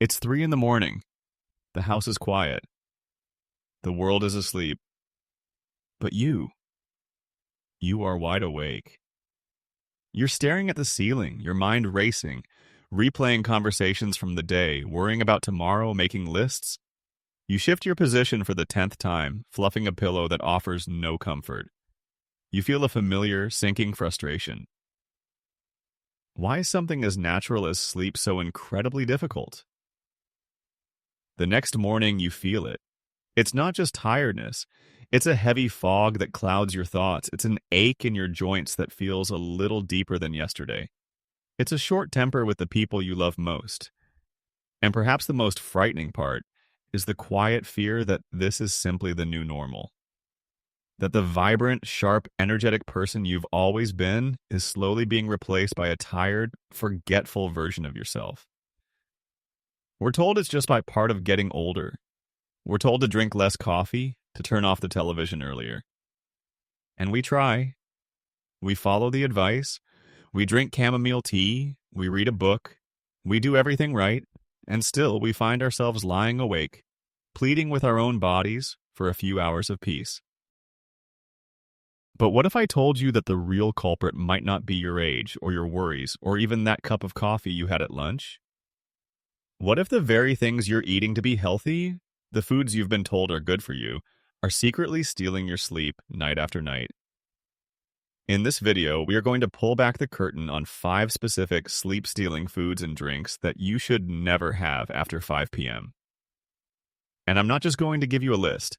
It's 3 in the morning. The house is quiet. The world is asleep. But you are wide awake. You're staring at the ceiling, your mind racing, replaying conversations from the day, worrying about tomorrow, making lists. You shift your position for the 10th time, fluffing a pillow that offers no comfort. You feel a familiar, sinking frustration. Why is something as natural as sleep so incredibly difficult? The next morning, you feel it. It's not just tiredness. It's a heavy fog that clouds your thoughts. It's an ache in your joints that feels a little deeper than yesterday. It's a short temper with the people you love most. And perhaps the most frightening part is the quiet fear that this is simply the new normal. That the vibrant, sharp, energetic person you've always been is slowly being replaced by a tired, forgetful version of yourself. We're told it's just by part of getting older. We're told to drink less coffee, to turn off the television earlier. And we try. We follow the advice. We drink chamomile tea. We read a book. We do everything right. And still, we find ourselves lying awake, pleading with our own bodies for a few hours of peace. But what if I told you that the real culprit might not be your age, or your worries, or even that cup of coffee you had at lunch? What if the very things you're eating to be healthy, the foods you've been told are good for you, are secretly stealing your sleep night after night? In this video, we are going to pull back the curtain on 5 specific sleep-stealing foods and drinks that you should never have after 5 p.m. And I'm not just going to give you a list.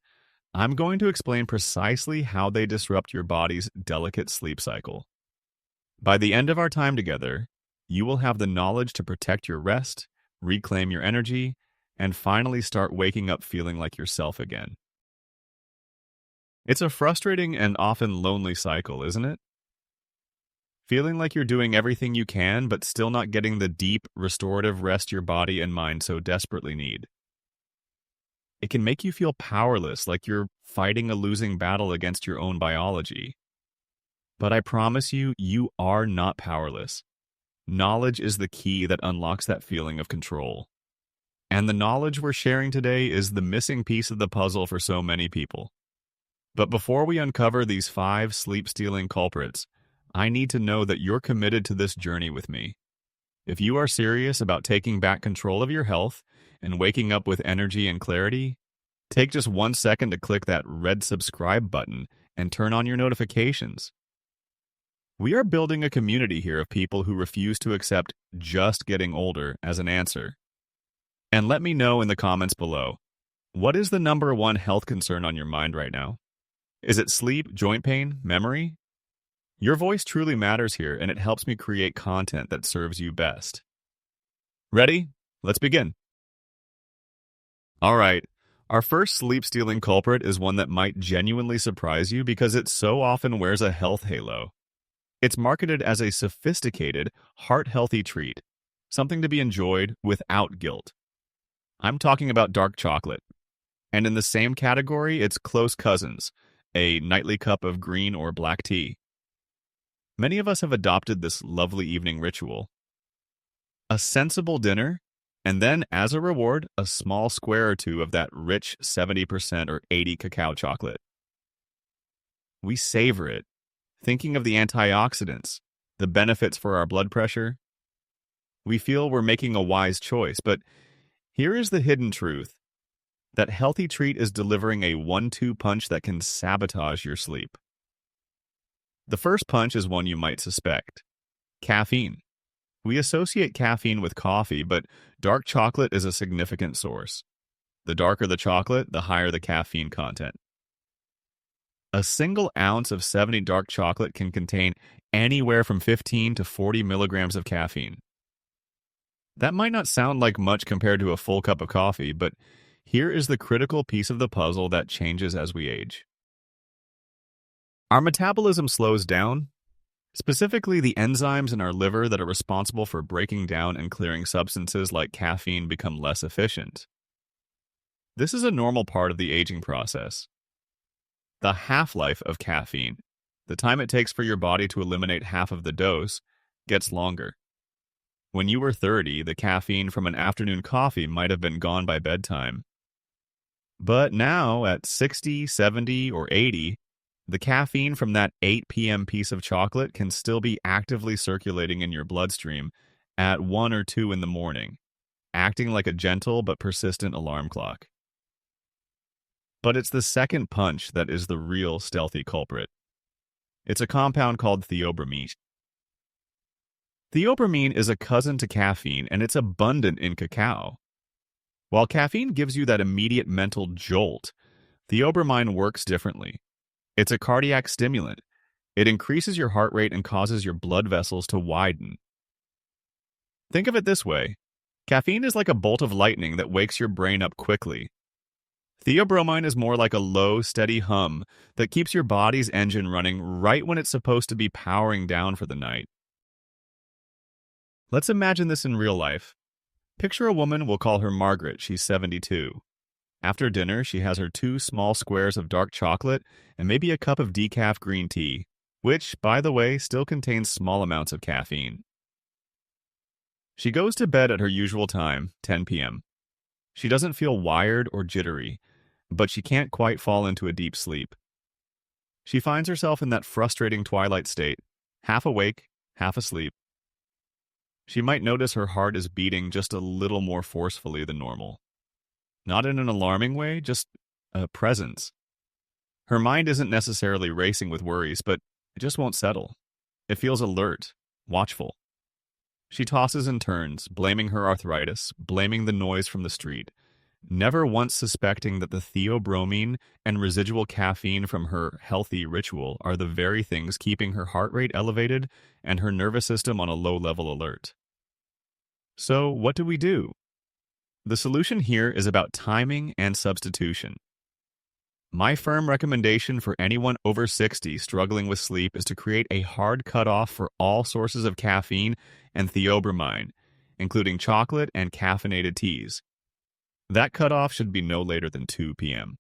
I'm going to explain precisely how they disrupt your body's delicate sleep cycle. By the end of our time together, you will have the knowledge to protect your rest, reclaim your energy, and finally start waking up feeling like yourself again. It's a frustrating and often lonely cycle, isn't it? Feeling like you're doing everything you can, but still not getting the deep, restorative rest your body and mind so desperately need. It can make you feel powerless, like you're fighting a losing battle against your own biology. But I promise you, you are not powerless. Knowledge is the key that unlocks that feeling of control. And the knowledge we're sharing today is the missing piece of the puzzle for so many people. But before we uncover these 5 sleep-stealing culprits, I need to know that you're committed to this journey with me. If you are serious about taking back control of your health and waking up with energy and clarity, take just 1 second to click that red subscribe button and turn on your notifications. We are building a community here of people who refuse to accept just getting older as an answer. And let me know in the comments below, what is the number 1 health concern on your mind right now? Is it sleep, joint pain, memory? Your voice truly matters here, and it helps me create content that serves you best. Ready? Let's begin. All right, our first sleep-stealing culprit is one that might genuinely surprise you because it so often wears a health halo. It's marketed as a sophisticated, heart-healthy treat, something to be enjoyed without guilt. I'm talking about dark chocolate. And in the same category, its close cousins, a nightly cup of green or black tea. Many of us have adopted this lovely evening ritual. A sensible dinner, and then, as a reward, a small square or two of that rich 70% or 80 cacao chocolate. We savor it, thinking of the antioxidants, the benefits for our blood pressure. We feel we're making a wise choice, but here is the hidden truth. That healthy treat is delivering a 1-2 punch that can sabotage your sleep. The first punch is one you might suspect. Caffeine. We associate caffeine with coffee, but dark chocolate is a significant source. The darker the chocolate, the higher the caffeine content. A single ounce of 70 dark chocolate can contain anywhere from 15 to 40 milligrams of caffeine. That might not sound like much compared to a full cup of coffee, but here is the critical piece of the puzzle that changes as we age. Our metabolism slows down. Specifically, the enzymes in our liver that are responsible for breaking down and clearing substances like caffeine become less efficient. This is a normal part of the aging process. The half-life of caffeine, the time it takes for your body to eliminate half of the dose, gets longer. When you were 30, the caffeine from an afternoon coffee might have been gone by bedtime. But now, at 60, 70, or 80, the caffeine from that 8 p.m. piece of chocolate can still be actively circulating in your bloodstream at 1 or 2 in the morning, acting like a gentle but persistent alarm clock. But it's the second punch that is the real stealthy culprit. It's a compound called theobromine. Theobromine is a cousin to caffeine, and it's abundant in cacao. While caffeine gives you that immediate mental jolt, theobromine works differently. It's a cardiac stimulant. It increases your heart rate and causes your blood vessels to widen. Think of it this way. Caffeine is like a bolt of lightning that wakes your brain up quickly. Theobromine is more like a low, steady hum that keeps your body's engine running right when it's supposed to be powering down for the night. Let's imagine this in real life. Picture a woman, we'll call her Margaret. She's 72. After dinner, she has her 2 small squares of dark chocolate and maybe a cup of decaf green tea, which, by the way, still contains small amounts of caffeine. She goes to bed at her usual time, 10 p.m. She doesn't feel wired or jittery, but she can't quite fall into a deep sleep. She finds herself in that frustrating twilight state, half awake, half asleep. She might notice her heart is beating just a little more forcefully than normal. Not in an alarming way, just a presence. Her mind isn't necessarily racing with worries, but it just won't settle. It feels alert, watchful. She tosses and turns, blaming her arthritis, blaming the noise from the street, never once suspecting that the theobromine and residual caffeine from her healthy ritual are the very things keeping her heart rate elevated and her nervous system on a low-level alert. So, what do we do? The solution here is about timing and substitution. My firm recommendation for anyone over 60 struggling with sleep is to create a hard cutoff for all sources of caffeine and theobromine, including chocolate and caffeinated teas. That cutoff should be no later than 2 p.m.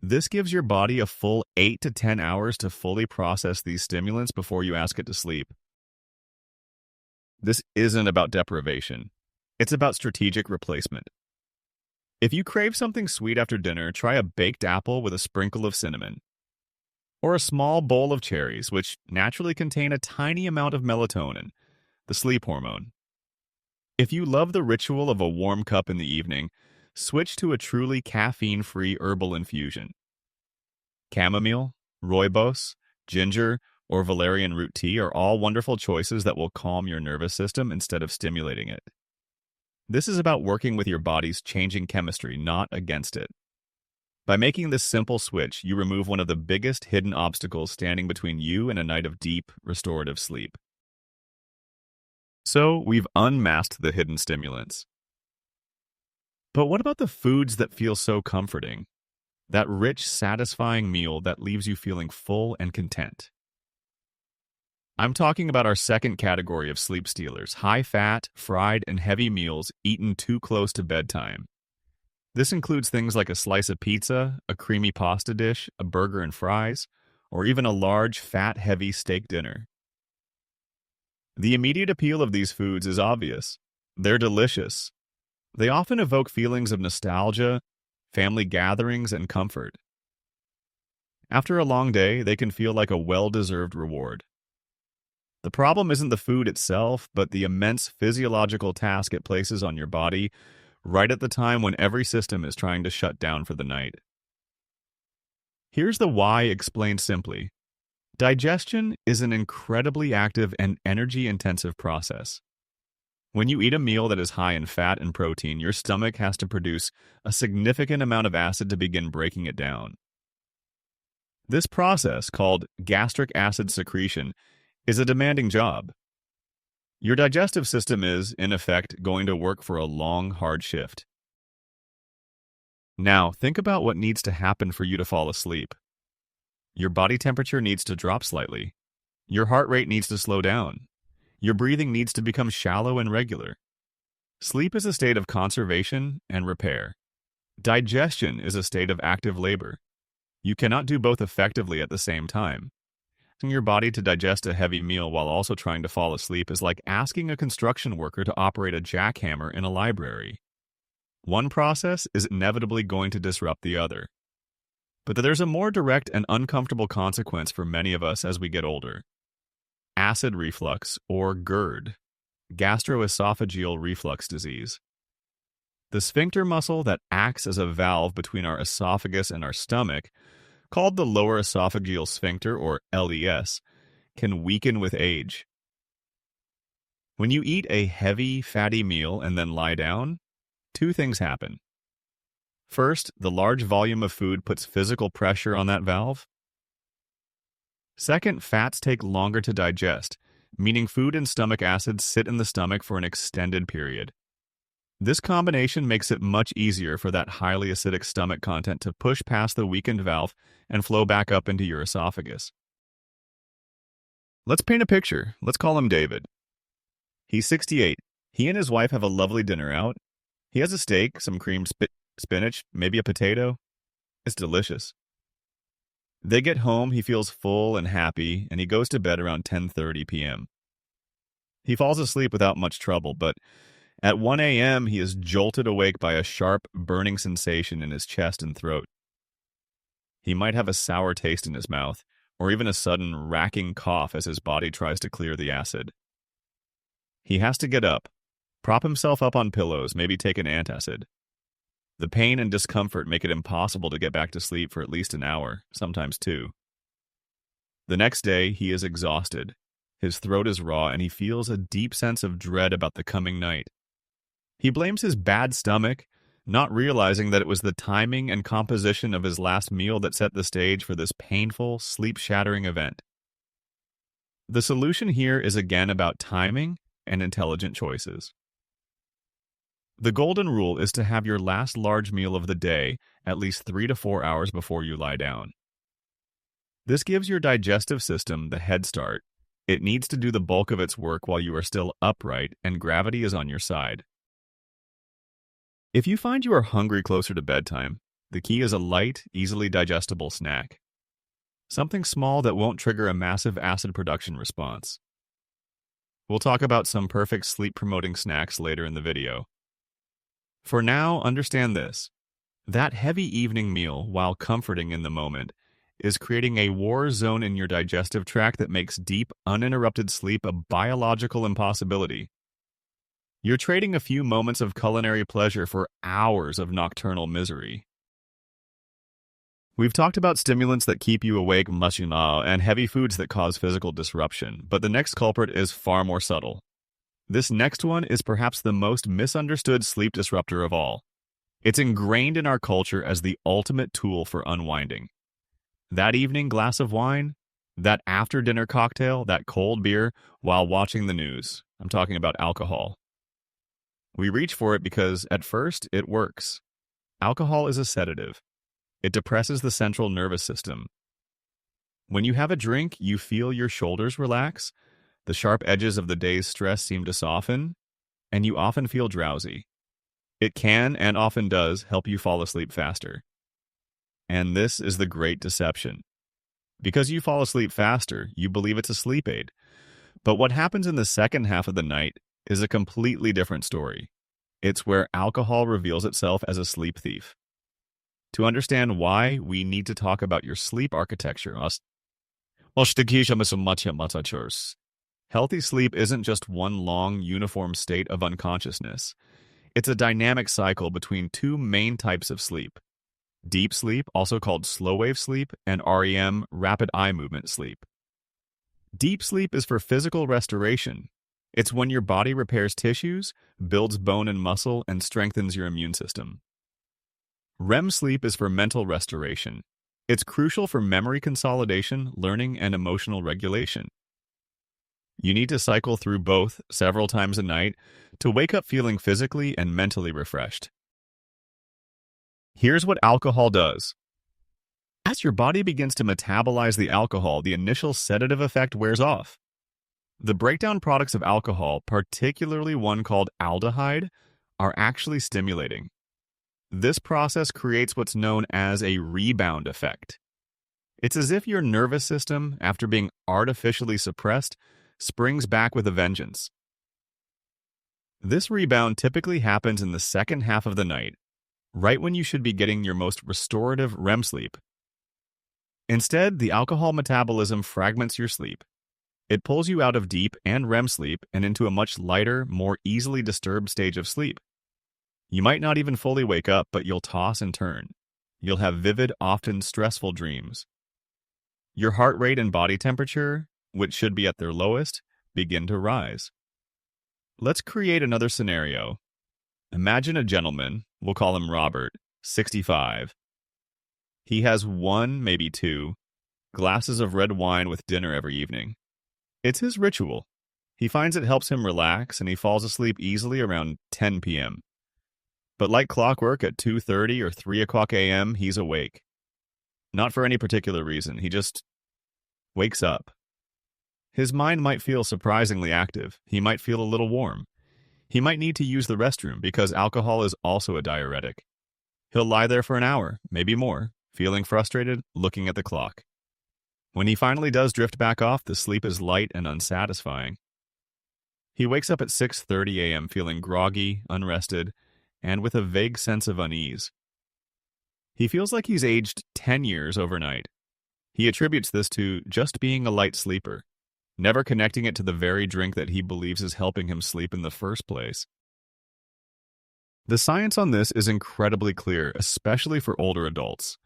This gives your body a full 8 to 10 hours to fully process these stimulants before you ask it to sleep. This isn't about deprivation. It's about strategic replacement. If you crave something sweet after dinner, try a baked apple with a sprinkle of cinnamon. Or a small bowl of cherries, which naturally contain a tiny amount of melatonin, the sleep hormone. If you love the ritual of a warm cup in the evening, switch to a truly caffeine-free herbal infusion. Chamomile, rooibos, ginger, or valerian root tea are all wonderful choices that will calm your nervous system instead of stimulating it. This is about working with your body's changing chemistry, not against it. By making this simple switch, you remove one of the biggest hidden obstacles standing between you and a night of deep, restorative sleep. So, we've unmasked the hidden stimulants. But what about the foods that feel so comforting? That rich, satisfying meal that leaves you feeling full and content. I'm talking about our second category of sleep stealers, high-fat, fried, and heavy meals eaten too close to bedtime. This includes things like a slice of pizza, a creamy pasta dish, a burger and fries, or even a large, fat-heavy steak dinner. The immediate appeal of these foods is obvious. They're delicious. They often evoke feelings of nostalgia, family gatherings, and comfort. After a long day, they can feel like a well-deserved reward. The problem isn't the food itself, but the immense physiological task it places on your body right at the time when every system is trying to shut down for the night. Here's the why explained simply. Digestion is an incredibly active and energy-intensive process. When you eat a meal that is high in fat and protein, your stomach has to produce a significant amount of acid to begin breaking it down. This process, called gastric acid secretion, is a demanding job. Your digestive system is, in effect, going to work for a long, hard shift. Now, think about what needs to happen for you to fall asleep. Your body temperature needs to drop slightly. Your heart rate needs to slow down. Your breathing needs to become shallow and regular. Sleep is a state of conservation and repair. Digestion is a state of active labor. You cannot do both effectively at the same time. Asking your body to digest a heavy meal while also trying to fall asleep is like asking a construction worker to operate a jackhammer in a library. One process is inevitably going to disrupt the other. But there's a more direct and uncomfortable consequence for many of us as we get older. Acid reflux, or GERD, gastroesophageal reflux disease. The sphincter muscle that acts as a valve between our esophagus and our stomach, called the lower esophageal sphincter, or LES, can weaken with age. When you eat a heavy, fatty meal and then lie down, two things happen. First, the large volume of food puts physical pressure on that valve. Second, fats take longer to digest, meaning food and stomach acids sit in the stomach for an extended period. This combination makes it much easier for that highly acidic stomach content to push past the weakened valve and flow back up into your esophagus. Let's paint a picture. Let's call him David. He's 68. He and his wife have a lovely dinner out. He has a steak, some creamed spinach, maybe a potato. It's delicious. They get home, he feels full and happy, and he goes to bed around 10:30 p.m. He falls asleep without much trouble, but at 1 a.m., he is jolted awake by a sharp, burning sensation in his chest and throat. He might have a sour taste in his mouth, or even a sudden, racking cough as his body tries to clear the acid. He has to get up, prop himself up on pillows, maybe take an antacid. The pain and discomfort make it impossible to get back to sleep for at least an hour, sometimes two. The next day, he is exhausted. His throat is raw, and he feels a deep sense of dread about the coming night. He blames his bad stomach, not realizing that it was the timing and composition of his last meal that set the stage for this painful, sleep-shattering event. The solution here is again about timing and intelligent choices. The golden rule is to have your last large meal of the day at least 3 to 4 hours before you lie down. This gives your digestive system the head start. It needs to do the bulk of its work while you are still upright and gravity is on your side. If you find you are hungry closer to bedtime, the key is a light, easily digestible snack. Something small that won't trigger a massive acid production response. We'll talk about some perfect sleep-promoting snacks later in the video. For now, understand this. That heavy evening meal, while comforting in the moment, is creating a war zone in your digestive tract that makes deep, uninterrupted sleep a biological impossibility. You're trading a few moments of culinary pleasure for hours of nocturnal misery. We've talked about stimulants that keep you awake and heavy foods that cause physical disruption, but the next culprit is far more subtle. This next one is perhaps the most misunderstood sleep disruptor of all. It's ingrained in our culture as the ultimate tool for unwinding. That evening glass of wine, that after-dinner cocktail, that cold beer while watching the news. I'm talking about alcohol. We reach for it because, at first, it works. Alcohol is a sedative. It depresses the central nervous system. When you have a drink, you feel your shoulders relax, the sharp edges of the day's stress seem to soften, and you often feel drowsy. It can, and often does, help you fall asleep faster. And this is the great deception. Because you fall asleep faster, you believe it's a sleep aid. But what happens in the second half of the night is a completely different story. It's where alcohol reveals itself as a sleep thief. To understand why, we need to talk about your sleep architecture. Healthy sleep isn't just one long, uniform state of unconsciousness. It's a dynamic cycle between two main types of sleep. Deep sleep, also called slow-wave sleep, and REM, rapid eye movement sleep. Deep sleep is for physical restoration. It's when your body repairs tissues, builds bone and muscle, and strengthens your immune system. REM sleep is for mental restoration. It's crucial for memory consolidation, learning, and emotional regulation. You need to cycle through both several times a night to wake up feeling physically and mentally refreshed. Here's what alcohol does. As your body begins to metabolize the alcohol, the initial sedative effect wears off. The breakdown products of alcohol, particularly one called aldehyde, are actually stimulating. This process creates what's known as a rebound effect. It's as if your nervous system, after being artificially suppressed, springs back with a vengeance. This rebound typically happens in the second half of the night, right when you should be getting your most restorative REM sleep. Instead, the alcohol metabolism fragments your sleep. It pulls you out of deep and REM sleep and into a much lighter, more easily disturbed stage of sleep. You might not even fully wake up, but you'll toss and turn. You'll have vivid, often stressful dreams. Your heart rate and body temperature, which should be at their lowest, begin to rise. Let's create another scenario. Imagine a gentleman, we'll call him Robert, 65. He has one, maybe two, glasses of red wine with dinner every evening. It's his ritual. He finds it helps him relax, and he falls asleep easily around 10 p.m. But like clockwork, at 2:30 or 3 o'clock a.m., he's awake. Not for any particular reason, he just wakes up. His mind might feel surprisingly active. He might feel a little warm. He might need to use the restroom because alcohol is also a diuretic. He'll lie there for an hour, maybe more, feeling frustrated, looking at the clock. When he finally does drift back off, the sleep is light and unsatisfying. He wakes up at 6:30 a.m. feeling groggy, unrested, and with a vague sense of unease. He feels like he's aged 10 years overnight. He attributes this to just being a light sleeper, never connecting it to the very drink that he believes is helping him sleep in the first place. The science on this is incredibly clear, especially for older adults.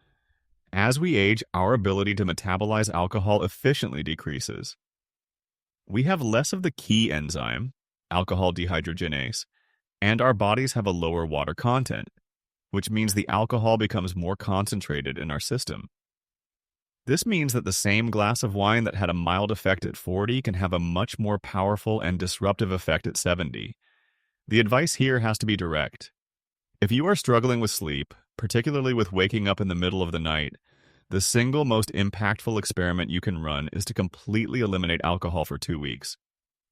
As we age, our ability to metabolize alcohol efficiently decreases. We have less of the key enzyme, alcohol dehydrogenase, and our bodies have a lower water content, which means the alcohol becomes more concentrated in our system. This means that the same glass of wine that had a mild effect at 40 can have a much more powerful and disruptive effect at 70. The advice here has to be direct. If you are struggling with sleep, particularly with waking up in the middle of the night, the single most impactful experiment you can run is to completely eliminate alcohol for 2 weeks.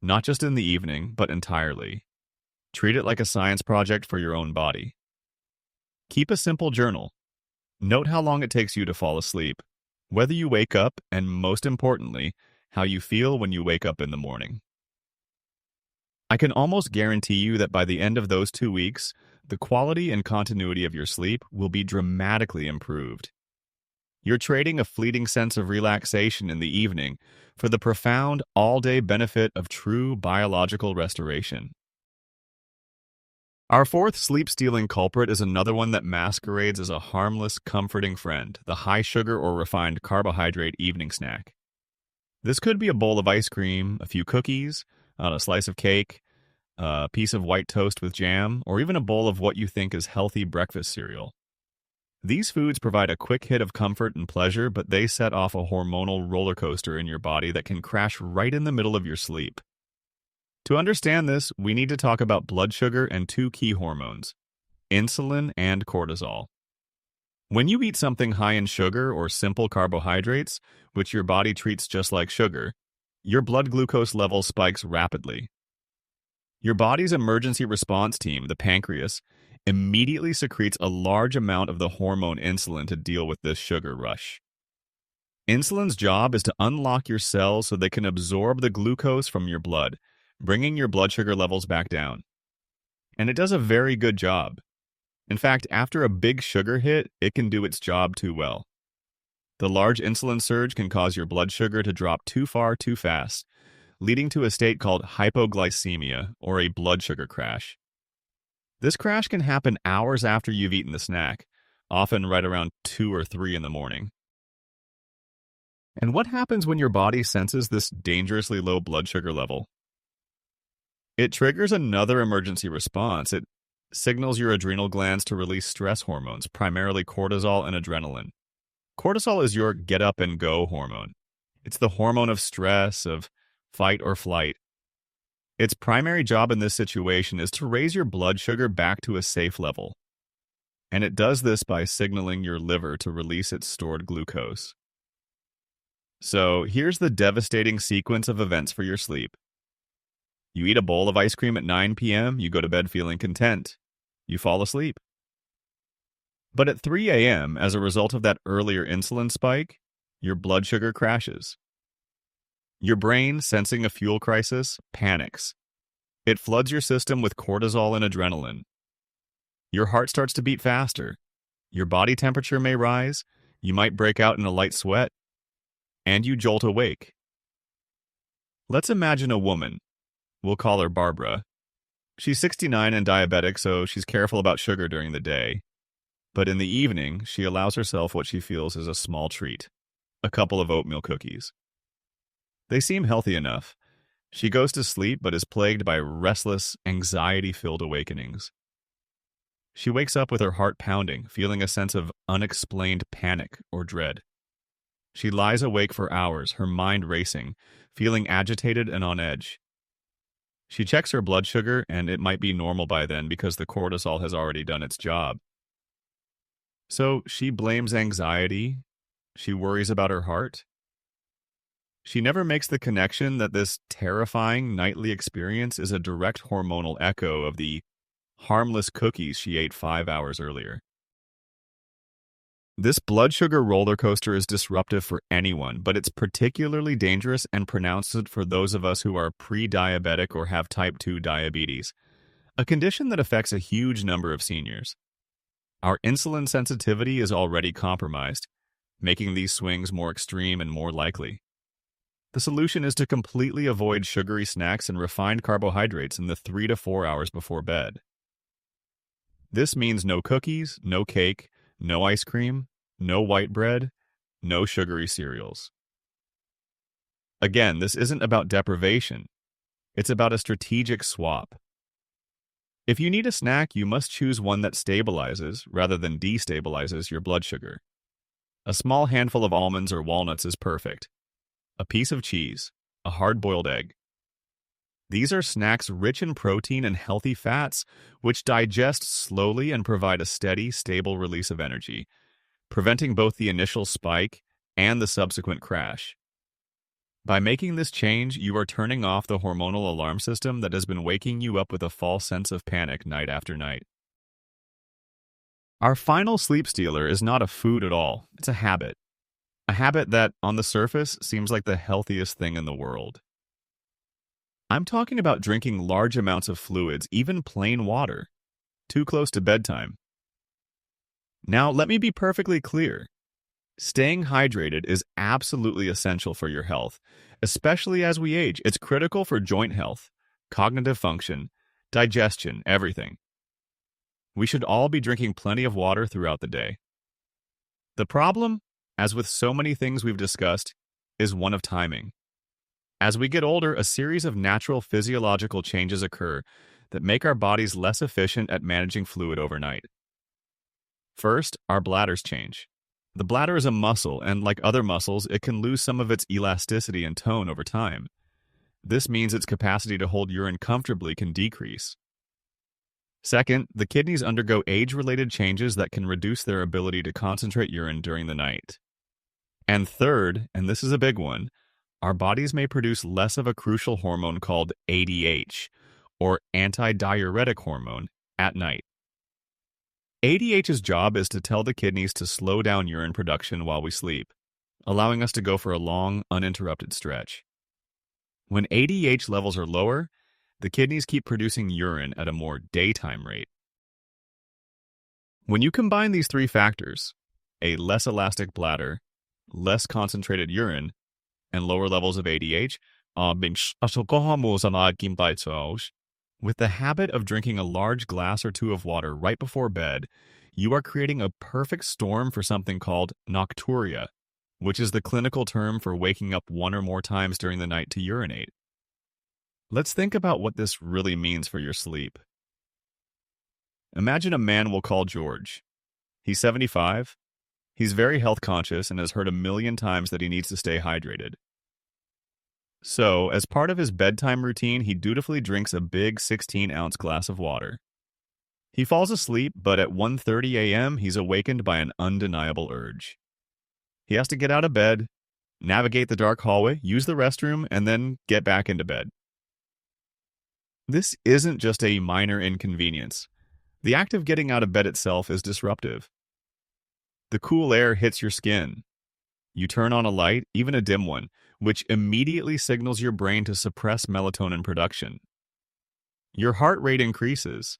Not just in the evening, but entirely. Treat it like a science project for your own body. Keep a simple journal. Note how long it takes you to fall asleep, whether you wake up, and most importantly, how you feel when you wake up in the morning. I can almost guarantee you that by the end of those 2 weeks, the quality and continuity of your sleep will be dramatically improved. You're trading a fleeting sense of relaxation in the evening for the profound, all-day benefit of true biological restoration. Our fourth sleep-stealing culprit is another one that masquerades as a harmless, comforting friend, the high-sugar or refined carbohydrate evening snack. This could be a bowl of ice cream, a few cookies, a slice of cake, a piece of white toast with jam, or even a bowl of what you think is healthy breakfast cereal. These foods provide a quick hit of comfort and pleasure, but they set off a hormonal roller coaster in your body that can crash right in the middle of your sleep. To understand this, we need to talk about blood sugar and two key hormones, insulin and cortisol. When you eat something high in sugar or simple carbohydrates, which your body treats just like sugar, your blood glucose level spikes rapidly. Your body's emergency response team, the pancreas, immediately secretes a large amount of the hormone insulin to deal with this sugar rush. Insulin's job is to unlock your cells so they can absorb the glucose from your blood, bringing your blood sugar levels back down. And it does a very good job. In fact, after a big sugar hit, it can do its job too well. The large insulin surge can cause your blood sugar to drop too far too fast, leading to a state called hypoglycemia, or a blood sugar crash. This crash can happen hours after you've eaten the snack, often right around 2 or 3 in the morning. And what happens when your body senses this dangerously low blood sugar level? It triggers another emergency response. It signals your adrenal glands to release stress hormones, primarily cortisol and adrenaline. Cortisol is your get up and go hormone. It's the hormone of stress, of fight or flight. Its primary job in this situation is to raise your blood sugar back to a safe level. And it does this by signaling your liver to release its stored glucose. So here's the devastating sequence of events for your sleep. You eat a bowl of ice cream at 9 p.m., you go to bed feeling content. You fall asleep. But at 3 a.m., as a result of that earlier insulin spike, your blood sugar crashes. Your brain, sensing a fuel crisis, panics. It floods your system with cortisol and adrenaline. Your heart starts to beat faster. Your body temperature may rise. You might break out in a light sweat. And you jolt awake. Let's imagine a woman. We'll call her Barbara. She's 69 and diabetic, so she's careful about sugar during the day. But in the evening, she allows herself what she feels is a small treat, a couple of oatmeal cookies. They seem healthy enough. She goes to sleep but is plagued by restless, anxiety-filled awakenings. She wakes up with her heart pounding, feeling a sense of unexplained panic or dread. She lies awake for hours, her mind racing, feeling agitated and on edge. She checks her blood sugar, and it might be normal by then because the cortisol has already done its job. So she blames anxiety. She worries about her heart. She never makes the connection that this terrifying nightly experience is a direct hormonal echo of the harmless cookies she ate 5 hours earlier. This blood sugar roller coaster is disruptive for anyone, but it's particularly dangerous and pronounced for those of us who are pre-diabetic or have type 2 diabetes, a condition that affects a huge number of seniors. Our insulin sensitivity is already compromised, making these swings more extreme and more likely. The solution is to completely avoid sugary snacks and refined carbohydrates in the 3 to 4 hours before bed. This means no cookies, no cake, no ice cream, no white bread, no sugary cereals. Again, this isn't about deprivation. It's about a strategic swap. If you need a snack, you must choose one that stabilizes rather than destabilizes your blood sugar. A small handful of almonds or walnuts is perfect. A piece of cheese, a hard-boiled egg. These are snacks rich in protein and healthy fats, which digest slowly and provide a steady, stable release of energy, preventing both the initial spike and the subsequent crash. By making this change, you are turning off the hormonal alarm system that has been waking you up with a false sense of panic night after night. Our final sleep stealer is not a food at all, it's a habit. A habit that, on the surface, seems like the healthiest thing in the world. I'm talking about drinking large amounts of fluids, even plain water, too close to bedtime. Now, let me be perfectly clear. Staying hydrated is absolutely essential for your health, especially as we age. It's critical for joint health, cognitive function, digestion, everything. We should all be drinking plenty of water throughout the day. The problem, as with so many things we've discussed, is one of timing. As we get older, a series of natural physiological changes occur that make our bodies less efficient at managing fluid overnight. First, our bladders change. The bladder is a muscle, and like other muscles, it can lose some of its elasticity and tone over time. This means its capacity to hold urine comfortably can decrease. Second, the kidneys undergo age-related changes that can reduce their ability to concentrate urine during the night. And third, and this is a big one, our bodies may produce less of a crucial hormone called ADH, or antidiuretic hormone, at night. ADH's job is to tell the kidneys to slow down urine production while we sleep, allowing us to go for a long, uninterrupted stretch. When ADH levels are lower, the kidneys keep producing urine at a more daytime rate. When you combine these three factors, a less elastic bladder, less concentrated urine, and lower levels of ADH, with the habit of drinking a large glass or two of water right before bed, you are creating a perfect storm for something called nocturia, which is the clinical term for waking up one or more times during the night to urinate. Let's think about what this really means for your sleep. Imagine a man we'll call George. He's 75. He's very health conscious and has heard a million times that he needs to stay hydrated. So, as part of his bedtime routine, he dutifully drinks a big 16-ounce glass of water. He falls asleep, but at 1:30 a.m., he's awakened by an undeniable urge. He has to get out of bed, navigate the dark hallway, use the restroom, and then get back into bed. This isn't just a minor inconvenience. The act of getting out of bed itself is disruptive. The cool air hits your skin. You turn on a light, even a dim one, which immediately signals your brain to suppress melatonin production. Your heart rate increases.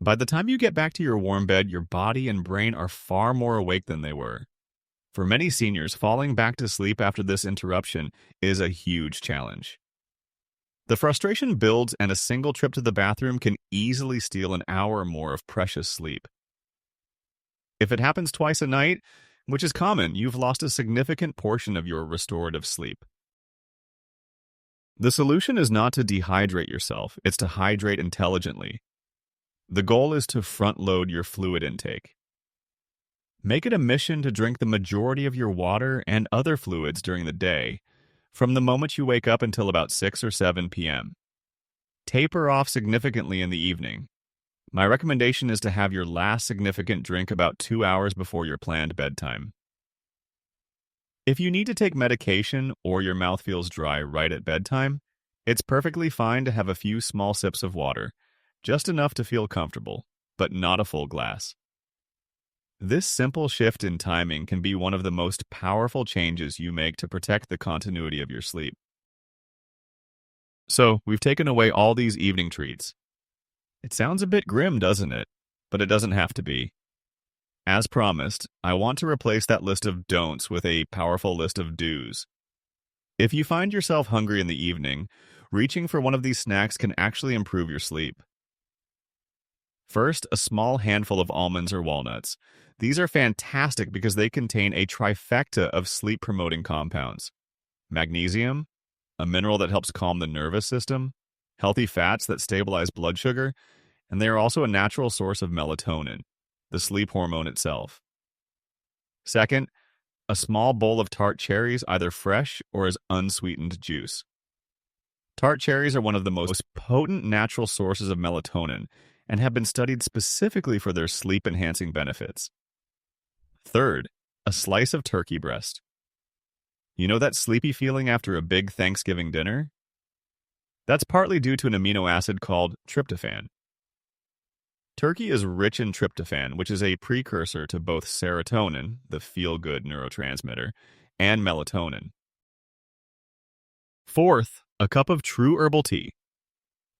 By the time you get back to your warm bed, your body and brain are far more awake than they were. For many seniors, falling back to sleep after this interruption is a huge challenge. The frustration builds, and a single trip to the bathroom can easily steal an hour or more of precious sleep. If it happens twice a night, which is common, you've lost a significant portion of your restorative sleep. The solution is not to dehydrate yourself, it's to hydrate intelligently. The goal is to front-load your fluid intake. Make it a mission to drink the majority of your water and other fluids during the day, from the moment you wake up until about 6 or 7 p.m. Taper off significantly in the evening. My recommendation is to have your last significant drink about 2 hours before your planned bedtime. If you need to take medication or your mouth feels dry right at bedtime, it's perfectly fine to have a few small sips of water, just enough to feel comfortable, but not a full glass. This simple shift in timing can be one of the most powerful changes you make to protect the continuity of your sleep. So, we've taken away all these evening treats. It sounds a bit grim, doesn't it? But it doesn't have to be. As promised, I want to replace that list of don'ts with a powerful list of do's. If you find yourself hungry in the evening, reaching for one of these snacks can actually improve your sleep. First, a small handful of almonds or walnuts. These are fantastic because they contain a trifecta of sleep-promoting compounds: magnesium, a mineral that helps calm the nervous system, healthy fats that stabilize blood sugar, and they are also a natural source of melatonin, the sleep hormone itself. Second, a small bowl of tart cherries, either fresh or as unsweetened juice. Tart cherries are one of the most potent natural sources of melatonin and have been studied specifically for their sleep-enhancing benefits. Third, a slice of turkey breast. You know that sleepy feeling after a big Thanksgiving dinner? That's partly due to an amino acid called tryptophan. Turkey is rich in tryptophan, which is a precursor to both serotonin, the feel-good neurotransmitter, and melatonin. Fourth, a cup of true herbal tea.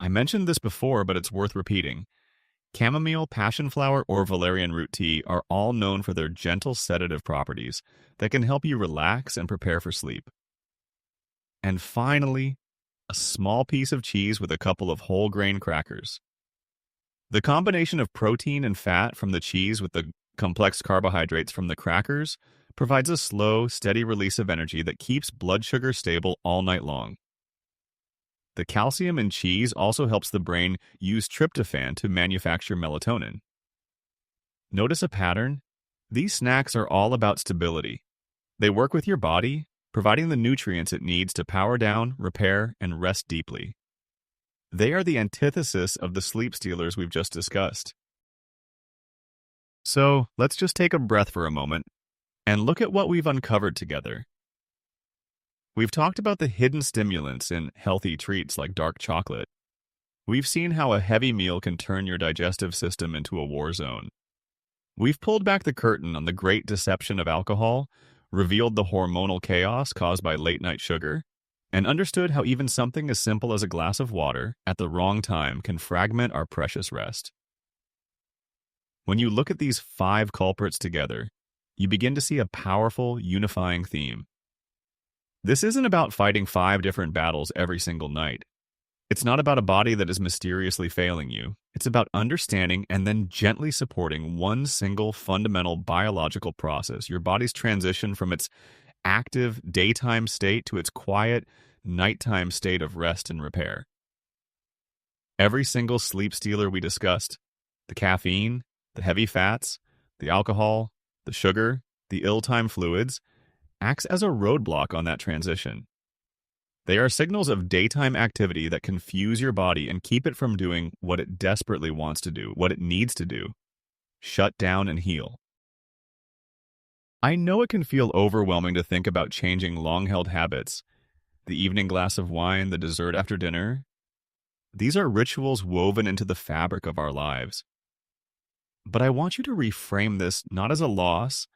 I mentioned this before, but it's worth repeating. Chamomile, passionflower, or valerian root tea are all known for their gentle sedative properties that can help you relax and prepare for sleep. And finally, a small piece of cheese with a couple of whole grain crackers. The combination of protein and fat from the cheese with the complex carbohydrates from the crackers provides a slow, steady release of energy that keeps blood sugar stable all night long. The calcium in cheese also helps the brain use tryptophan to manufacture melatonin. Notice a pattern? These snacks are all about stability. They work with your body, providing the nutrients it needs to power down, repair, and rest deeply. They are the antithesis of the sleep stealers we've just discussed. So, let's just take a breath for a moment and look at what we've uncovered together. We've talked about the hidden stimulants in healthy treats like dark chocolate. We've seen how a heavy meal can turn your digestive system into a war zone. We've pulled back the curtain on the great deception of alcohol, revealed the hormonal chaos caused by late-night sugar, and understood how even something as simple as a glass of water at the wrong time can fragment our precious rest. When you look at these 5 culprits together, you begin to see a powerful, unifying theme. This isn't about fighting 5 different battles every single night. It's not about a body that is mysteriously failing you. It's about understanding and then gently supporting one single fundamental biological process, your body's transition from its active daytime state to its quiet nighttime state of rest and repair. Every single sleep stealer we discussed, the caffeine, the heavy fats, the alcohol, the sugar, the ill-timed fluids, acts as a roadblock on that transition. They are signals of daytime activity that confuse your body and keep it from doing what it desperately wants to do, what it needs to do: shut down and heal. I know it can feel overwhelming to think about changing long-held habits. The evening glass of wine, the dessert after dinner. These are rituals woven into the fabric of our lives. But I want you to reframe this not as a loss,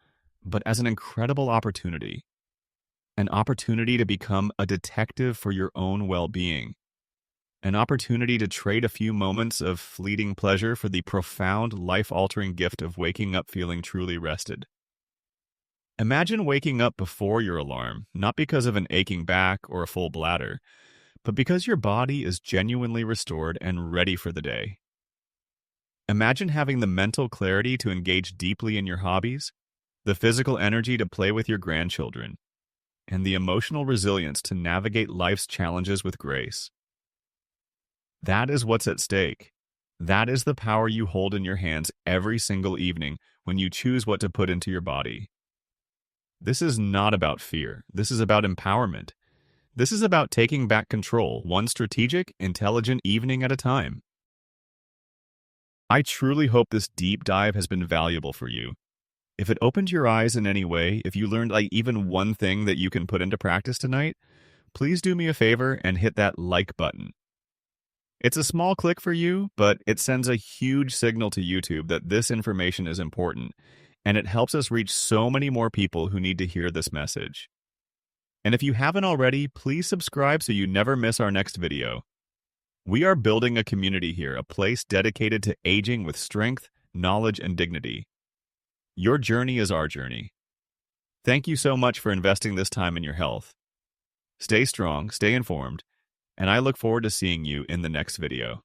but as an incredible opportunity. an opportunity to become a detective for your own well-being, an opportunity to trade a few moments of fleeting pleasure for the profound, life-altering gift of waking up feeling truly rested. Imagine waking up before your alarm, not because of an aching back or a full bladder, but because your body is genuinely restored and ready for the day. Imagine having the mental clarity to engage deeply in your hobbies, the physical energy to play with your grandchildren, and the emotional resilience to navigate life's challenges with grace. That is what's at stake. That is the power you hold in your hands every single evening when you choose what to put into your body. This is not about fear. This is about empowerment. This is about taking back control, one strategic, intelligent evening at a time. I truly hope this deep dive has been valuable for you. If it opened your eyes in any way, if you learned even one thing that you can put into practice tonight, please do me a favor and hit that like button. It's a small click for you, but it sends a huge signal to YouTube that this information is important, and it helps us reach so many more people who need to hear this message. And if you haven't already, please subscribe so you never miss our next video. We are building a community here, a place dedicated to aging with strength, knowledge, and dignity. Your journey is our journey. Thank you so much for investing this time in your health. Stay strong, stay informed, and I look forward to seeing you in the next video.